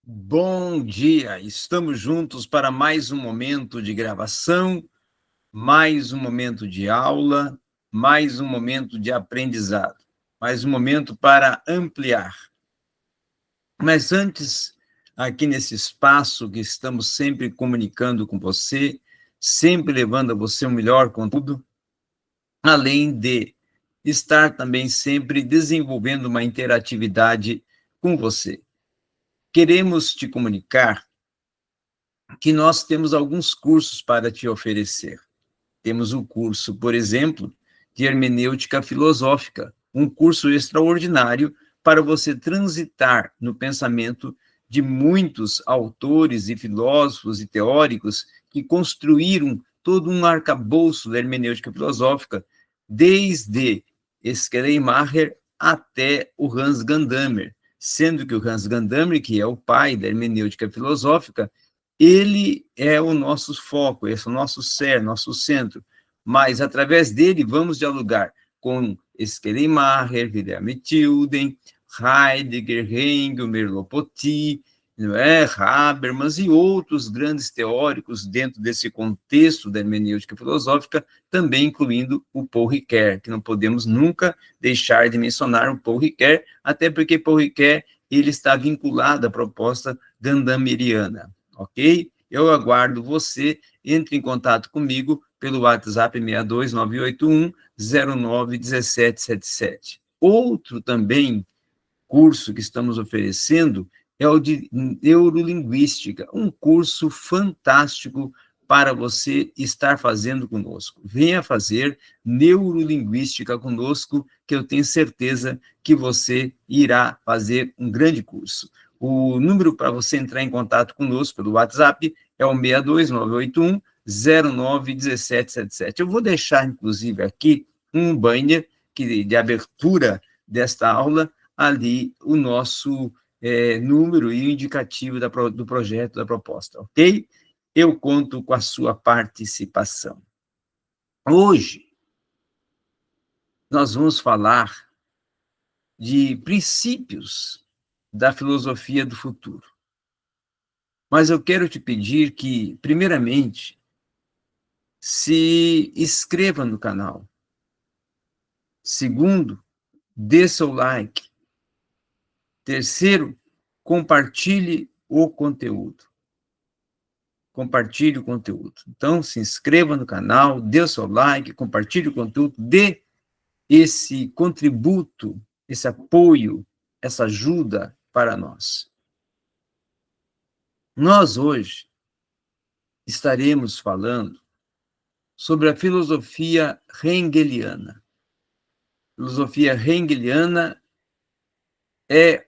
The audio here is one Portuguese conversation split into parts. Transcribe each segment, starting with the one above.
Bom dia, estamos juntos para mais um momento de gravação, mais um momento de aula, mais um momento de aprendizado, mais um momento para ampliar. Mas antes, aqui nesse espaço que estamos sempre comunicando com você, sempre levando a você o melhor conteúdo, além de estar também sempre desenvolvendo uma interatividade com você. Queremos te comunicar que nós temos alguns cursos para te oferecer. Temos o curso, por exemplo, de hermenêutica filosófica, um curso extraordinário para você transitar no pensamento de muitos autores e filósofos e teóricos que construíram todo um arcabouço da hermenêutica filosófica, desde Schleiermacher até o Hans Gadamer, sendo que o Hans Gadamer, que é o pai da hermenêutica filosófica, ele é o nosso foco, esse é o nosso ser, nosso centro, mas através dele vamos dialogar com Schleiermacher, Wilhelm Tilden, Heidegger, Hegel, Merleau-Ponty, Habermas e outros grandes teóricos dentro desse contexto da hermenêutica filosófica, também incluindo o Paul Ricoeur, que não podemos nunca deixar de mencionar o Paul Ricoeur, até porque Paul Ricoeur ele está vinculado à proposta gandameriana, ok? Eu aguardo você, entre em contato comigo pelo WhatsApp 62981091777. Outro também curso que estamos oferecendo é o de neurolinguística, um curso fantástico para você estar fazendo conosco. Venha fazer neurolinguística conosco, que eu tenho certeza que você irá fazer um grande curso. O número para você entrar em contato conosco pelo WhatsApp é o 62981 091777. Eu vou deixar, inclusive, aqui um banner de abertura desta aula, ali o nosso número e o indicativo do projeto, da proposta, ok? Eu conto com a sua participação. Hoje, nós vamos falar de princípios da filosofia do futuro. Mas eu quero te pedir que, primeiramente, se inscreva no canal. Segundo, dê seu like. Terceiro, compartilhe o conteúdo. Compartilhe o conteúdo. Então, se inscreva no canal, dê o seu like, compartilhe o conteúdo, dê esse contributo, esse apoio, essa ajuda para nós. Nós, hoje, estaremos falando sobre a filosofia hegeliana. A filosofia hegeliana é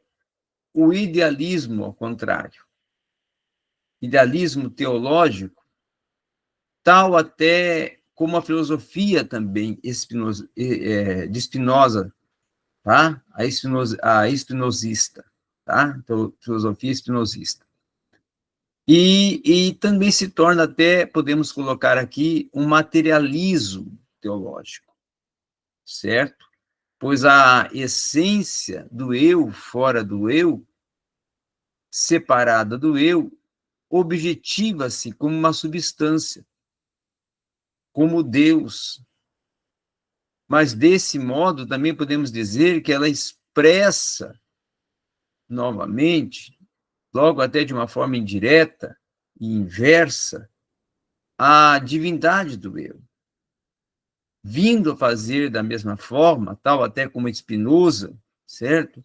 o idealismo ao contrário. Idealismo teológico, tal até como a filosofia também de Spinoza, tá? A espinosista, tá? Então, filosofia espinosista. E também se torna até, podemos colocar aqui, um materialismo teológico, certo? Pois a essência do eu fora do eu, separada do eu, objetiva-se como uma substância, como Deus. Mas, desse modo, também podemos dizer que ela expressa, novamente, logo até de uma forma indireta e inversa, a divindade do eu. Vindo a fazer da mesma forma, tal até como Spinoza, certo?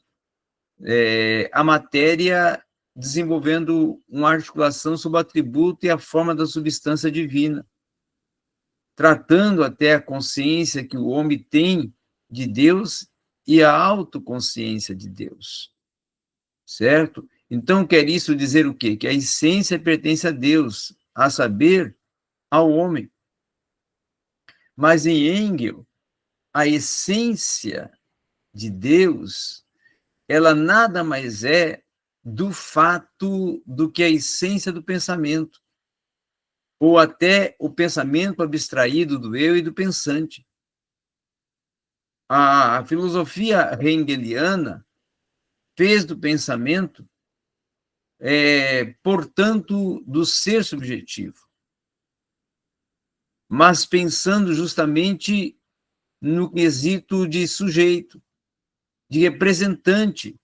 A matéria desenvolvendo uma articulação sobre o atributo e a forma da substância divina, tratando até a consciência que o homem tem de Deus e a autoconsciência de Deus, certo? Então, quer isso dizer o quê? Que a essência pertence a Deus, a saber, ao homem. Mas em Hegel, a essência de Deus, ela nada mais é do fato do que a essência do pensamento, ou até o pensamento abstraído do eu e do pensante. A filosofia hegeliana fez do pensamento portanto, do ser subjetivo, mas pensando justamente no quesito de sujeito, de representante,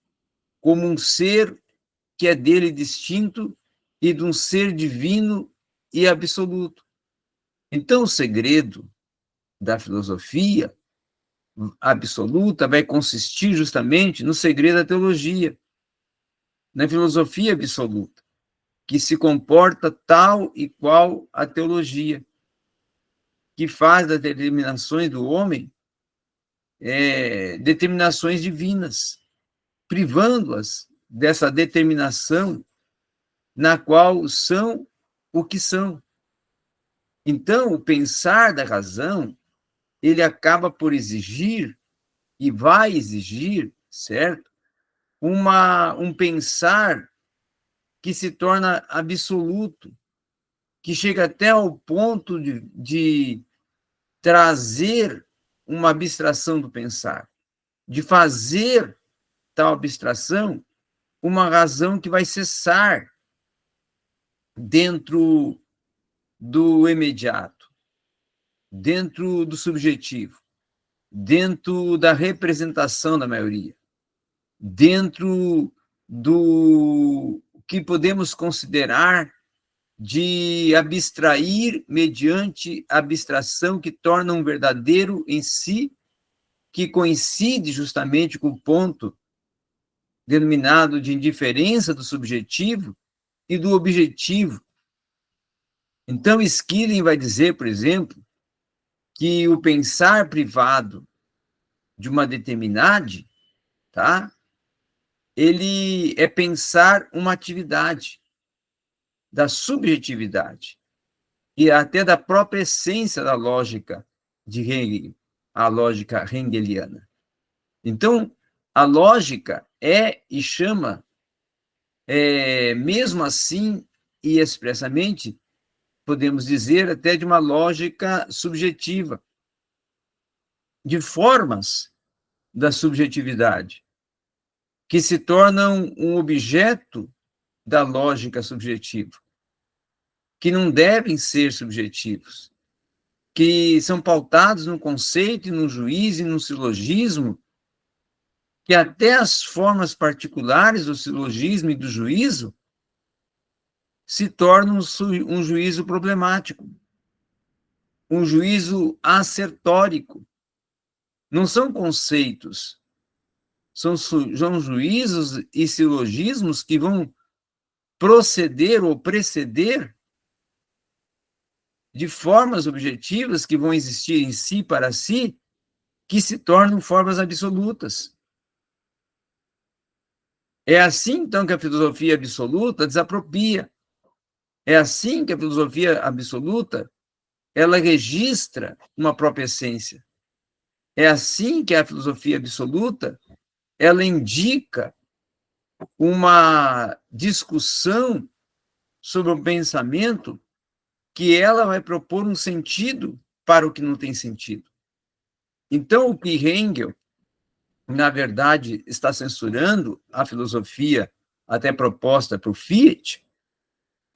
como um ser que é dele distinto e de um ser divino e absoluto. Então, o segredo da filosofia absoluta vai consistir justamente no segredo da teologia, na filosofia absoluta, que se comporta tal e qual a teologia, que faz das determinações do homem determinações divinas, privando-as dessa determinação na qual são o que são. Então, o pensar da razão, ele acaba por exigir, e vai exigir, certo? Um pensar que se torna absoluto, que chega até ao ponto de trazer uma abstração do pensar, de fazer tal abstração uma razão que vai cessar dentro do imediato, dentro do subjetivo, dentro da representação da maioria, dentro do que podemos considerar de abstrair mediante abstração que torna um verdadeiro em si, que coincide justamente com o ponto denominado de indiferença do subjetivo e do objetivo. Então, Skilling vai dizer, por exemplo, que o pensar privado de uma determinade, tá? Ele é pensar uma atividade da subjetividade e até da própria essência da lógica de Hegel, a lógica hegeliana. Então, a lógica é e chama, mesmo assim e expressamente, podemos dizer até de uma lógica subjetiva, de formas da subjetividade, que se tornam um objeto da lógica subjetiva, que não devem ser subjetivos, que são pautados no conceito, no juízo e no silogismo, que até as formas particulares do silogismo e do juízo se tornam um juízo problemático, um juízo assertórico. Não são conceitos, são juízos e silogismos que vão proceder ou preceder de formas objetivas que vão existir em si para si, que se tornam formas absolutas. É assim, então, que a filosofia absoluta desapropria. É assim que a filosofia absoluta, ela registra uma própria essência. É assim que a filosofia absoluta, ela indica uma discussão sobre o pensamento que ela vai propor um sentido para o que não tem sentido. Então, o que Hegel, na verdade, está censurando a filosofia até proposta por Fichte,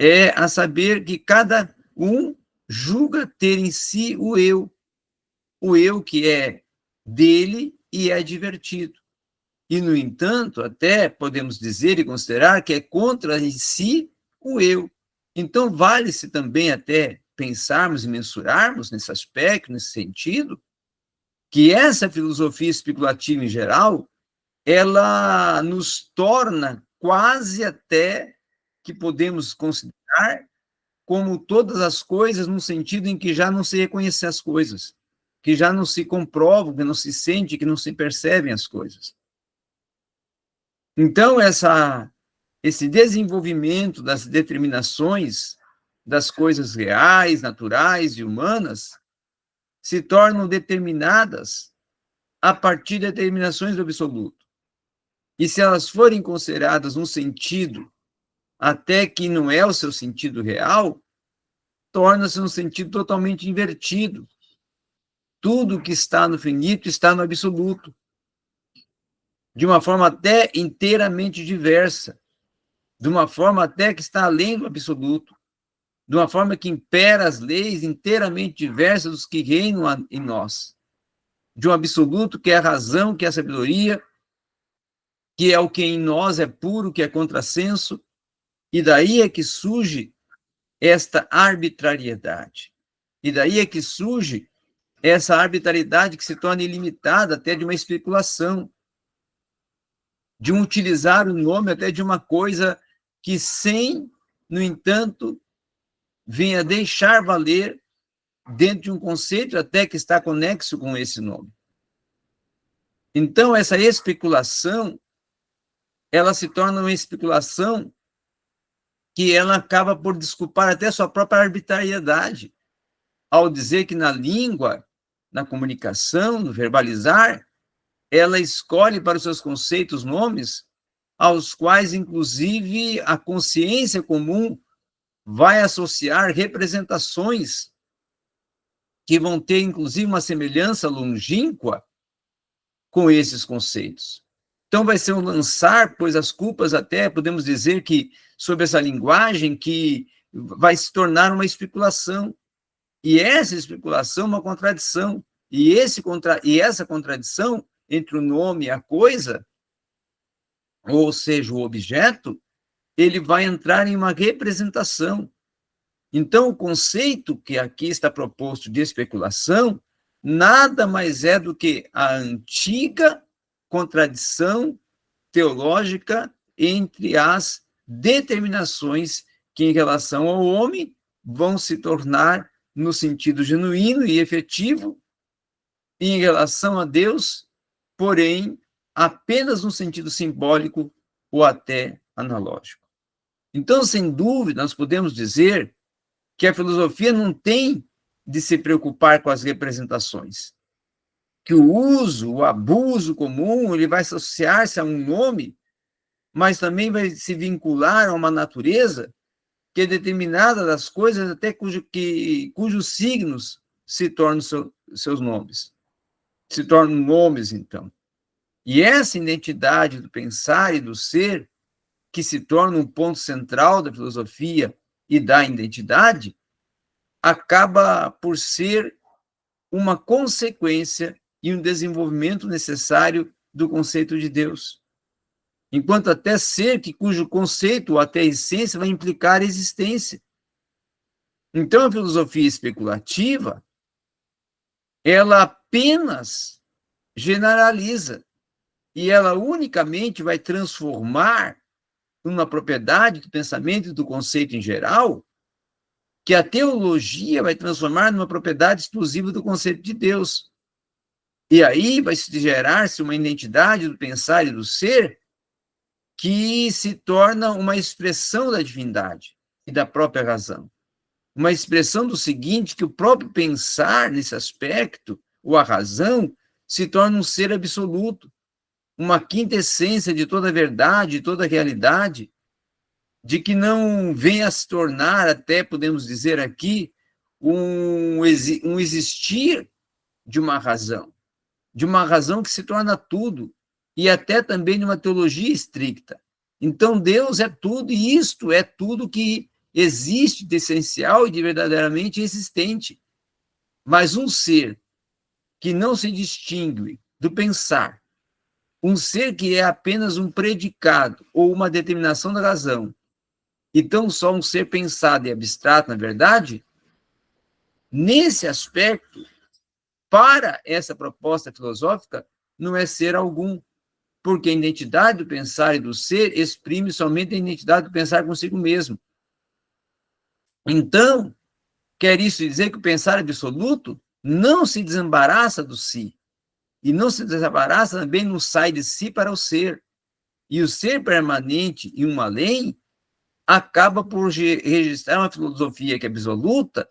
é a saber que cada um julga ter em si o eu que é dele e é divertido. E, no entanto, até podemos dizer e considerar que é contra em si o eu. Então, vale-se também até pensarmos e mensurarmos nesse aspecto, nesse sentido, que essa filosofia especulativa em geral, ela nos torna quase até que podemos considerar como todas as coisas, no sentido em que já não se reconhecem as coisas, que já não se comprovam, que não se sente, que não se percebem as coisas. Então, esse desenvolvimento das determinações das coisas reais, naturais e humanas se tornam determinadas a partir de determinações do absoluto. E se elas forem consideradas um sentido até que não é o seu sentido real, torna-se um sentido totalmente invertido. Tudo que está no finito está no absoluto, de uma forma até inteiramente diversa de uma forma até que está além do absoluto, de uma forma que impera as leis inteiramente diversas dos que reinam em nós, de um absoluto que é a razão, que é a sabedoria, que é o que em nós é puro, que é contrassenso, e daí é que surge esta arbitrariedade. E daí é que surge essa arbitrariedade que se torna ilimitada até de uma especulação, de um utilizar o nome até de uma coisa que sem, no entanto, venha deixar valer dentro de um conceito até que está conexo com esse nome. Então, essa especulação, ela se torna uma especulação que ela acaba por desculpar até sua própria arbitrariedade, ao dizer que na língua, na comunicação, no verbalizar, ela escolhe para os seus conceitos nomes aos quais, inclusive, a consciência comum vai associar representações que vão ter, inclusive, uma semelhança longínqua com esses conceitos. Então, vai ser um lançar, pois as culpas até, podemos dizer que, sobre essa linguagem, que vai se tornar uma especulação. E essa especulação é uma contradição. E essa contradição entre o nome e a coisa, ou seja, o objeto, ele vai entrar em uma representação. Então, o conceito que aqui está proposto de especulação nada mais é do que a antiga contradição teológica entre as determinações que, em relação ao homem, vão se tornar no sentido genuíno e efetivo, e em relação a Deus, porém, apenas no sentido simbólico ou até analógico. Então, sem dúvida, nós podemos dizer que a filosofia não tem de se preocupar com as representações, que o uso, o abuso comum, ele vai associar-se a um nome, mas também vai se vincular a uma natureza que é determinada das coisas até cujos signos se tornam seus nomes, se tornam nomes, então. E essa identidade do pensar e do ser, que se torna um ponto central da filosofia e da identidade, acaba por ser uma consequência e um desenvolvimento necessário do conceito de Deus. Enquanto até ser cujo conceito ou até essência vai implicar existência. Então, a filosofia especulativa, ela apenas generaliza e ela unicamente vai transformar uma propriedade do pensamento e do conceito em geral, que a teologia vai transformar numa propriedade exclusiva do conceito de Deus. E aí vai se gerar-se uma identidade do pensar e do ser que se torna uma expressão da divindade e da própria razão. Uma expressão do seguinte, que o próprio pensar nesse aspecto, ou a razão, se torna um ser absoluto, uma quinta essência de toda a verdade, de toda a realidade, de que não venha a se tornar, até podemos dizer aqui, um existir de uma razão que se torna tudo, e até também de uma teologia estricta. Então, Deus é tudo, e isto é tudo que existe de essencial e de verdadeiramente existente. Mas um ser que não se distingue do pensar, um ser que é apenas um predicado ou uma determinação da razão, e tão só um ser pensado e abstrato, na verdade, nesse aspecto, para essa proposta filosófica, não é ser algum, porque a identidade do pensar e do ser exprime somente a identidade do pensar consigo mesmo. Então, quer isso dizer que o pensar absoluto não se desembaraça do si, e não se desembaraça também, não sai de si para o ser. E o ser permanente e um além acaba por registrar uma filosofia que é absoluta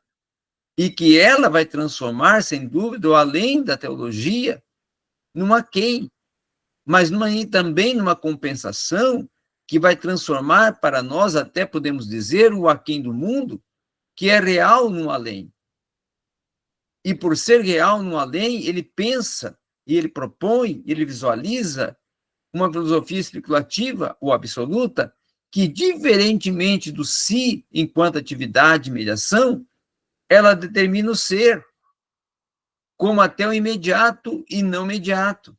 e que ela vai transformar, sem dúvida, o além da teologia, numa quem, mas também numa compensação que vai transformar para nós, até podemos dizer, o aquém do mundo, que é real no além. E por ser real no além, ele pensa, e ele propõe, ele visualiza uma filosofia especulativa ou absoluta que, diferentemente do si enquanto atividade de mediação, ela determina o ser, como até o imediato e não imediato.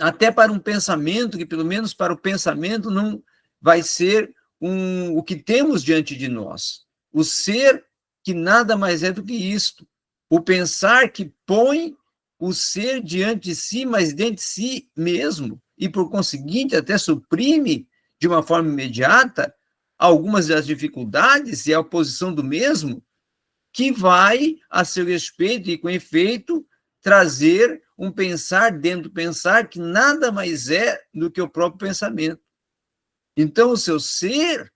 Até para um pensamento, que pelo menos para o pensamento não vai ser o que temos diante de nós. O ser que nada mais é do que isto. O pensar que põe o ser diante de si, mas dentro de si mesmo, e por conseguinte até suprime de uma forma imediata algumas das dificuldades e a oposição do mesmo, que vai, a seu respeito e com efeito, trazer um pensar dentro do pensar que nada mais é do que o próprio pensamento. Então, o seu ser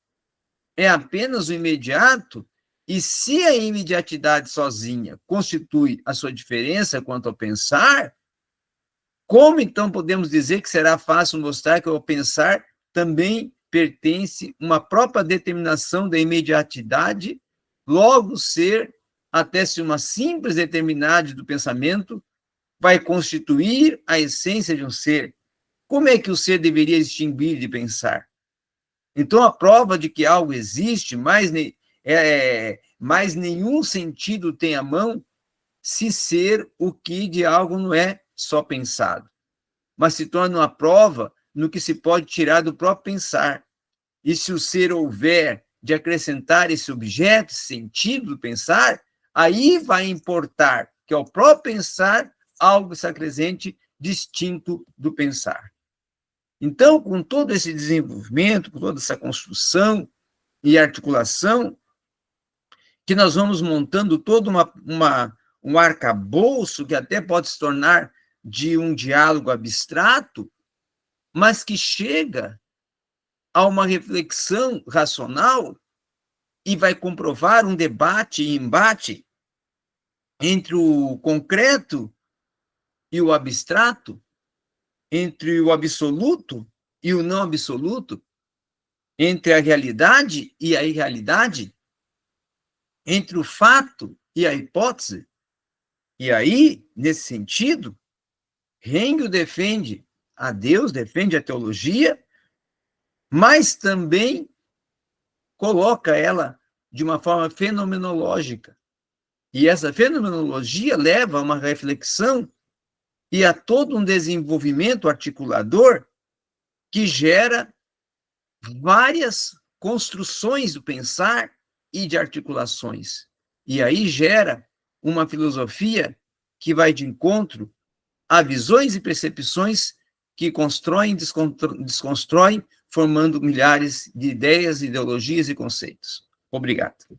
é apenas o imediato, e se a imediatidade sozinha constitui a sua diferença quanto ao pensar, como então podemos dizer que será fácil mostrar que ao pensar também pertence uma própria determinação da imediatidade, logo ser, até se uma simples determinade do pensamento, vai constituir a essência de um ser? Como é que o ser deveria extinguir de pensar? Então, a prova de que algo existe, mais nenhum sentido tem a mão, se ser o que de algo não é só pensado, mas se torna uma prova no que se pode tirar do próprio pensar. E se o ser houver de acrescentar esse objeto, esse sentido do pensar, aí vai importar que ao próprio pensar algo se acrescente distinto do pensar. Então, com todo esse desenvolvimento, com toda essa construção e articulação, que nós vamos montando todo um arcabouço que até pode se tornar de um diálogo abstrato, mas que chega a uma reflexão racional e vai comprovar um debate e embate entre o concreto e o abstrato, entre o absoluto e o não absoluto, entre a realidade e a irrealidade, entre o fato e a hipótese. E aí, nesse sentido, Hegel defende a Deus, defende a teologia, mas também coloca ela de uma forma fenomenológica. E essa fenomenologia leva a uma reflexão e a todo um desenvolvimento articulador que gera várias construções do pensar e de articulações. E aí gera uma filosofia que vai de encontro a visões e percepções que constroem, desconstroem, formando milhares de ideias, ideologias e conceitos. Obrigado.